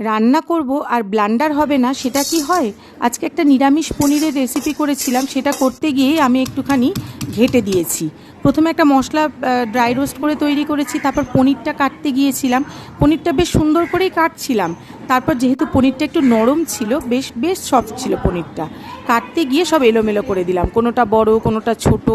রান্না করব আর ব্লান্ডার হবে না সেটা কি হয়? আজকে একটা নিরামিষ পনিরের রেসিপি করেছিলাম, সেটা করতে গিয়েই আমি একটুখানি ঘেঁটে দিয়েছি। প্রথমে একটা মশলা ড্রাই রোস্ট করে তৈরি করেছি, তারপর পনিরটা কাটতে গিয়েছিলাম। পনিরটা বেশ সুন্দর করেই কাটছিলাম, তারপর যেহেতু পনিরটা একটু নরম ছিল, বেশ বেশ সফট ছিল পনিরটা, কাটতে গিয়ে সব এলোমেলো করে দিলাম, কোনোটা বড় কোনোটা ছোট,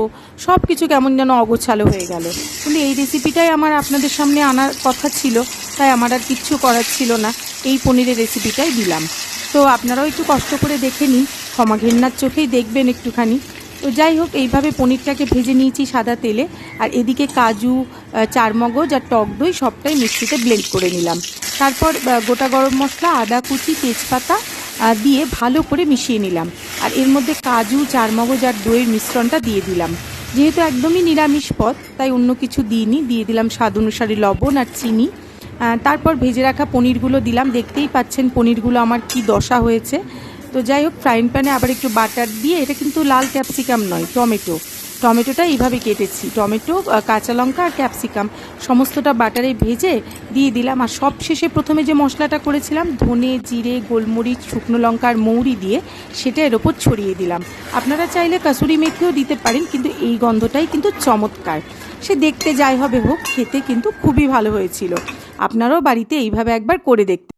সব কিছু কেমন যেন অগোছালো হয়ে গেল। কিন্তু এই রেসিপিটাই আমার আপনাদের সামনে আনার কথা ছিল, তাই আমার আর কিচ্ছু করার ছিল না, এই পনিরের রেসিপিটাই দিলাম। তো আপনারাও একটু কষ্ট করে দেখে নিন, ক্ষমা ঘেন্নার চোখেই দেখবেন একটুখানি। তো যাই হোক, এইভাবে পনিরটাকে ভেজে নিয়েছি সাদা তেলে, আর এদিকে কাজু, চারমগজ আর টক দই সবটাই মিক্সিতে ব্লেন্ড করে নিলাম। তারপর গোটা গরম মশলা, আদা কুচি, তেজপাতা দিয়ে ভালো করে মিশিয়ে নিলাম, আর এর মধ্যে কাজু, চারমগজ আর দইয়ের মিশ্রণটা দিয়ে দিলাম। যেহেতু একদমই নিরামিষ পদ, তাই অন্য কিছু দিইনি, দিয়ে দিলাম স্বাদ অনুসারে লবণ আর চিনি। তারপর ভেজে রাখা পনিরগুলো দিলাম, দেখতেই পাচ্ছেন পনিরগুলো আমার কি দশা হয়েছে। তো যাই হোক, ফ্রাইং প্যানে আবার একটু বাটার দিয়ে, এটা কিন্তু লাল ক্যাপসিকাম নয়, টমেটোটা এইভাবে কেটেছি, টমেটো, কাঁচা লঙ্কা আর ক্যাপসিকাম সমস্তটা বাটারে ভেজে দিয়ে দিলাম। আর সব শেষে প্রথমে যে মশলাটা করেছিলাম, ধনে, জিরে, গোলমরিচ, শুকনো লঙ্কা আর মৌরি দিয়ে, সেটা এর ওপর ছড়িয়ে দিলাম। আপনারা চাইলে কাসুরি মেথিও দিতে পারেন, কিন্তু এই গন্ধটাই কিন্তু চমৎকার। সে দেখতে যাই হবে হোক, খেতে কিন্তু খুবই ভালো হয়েছিল। আপনারাও বাড়িতে এইভাবে একবার করে দেখতে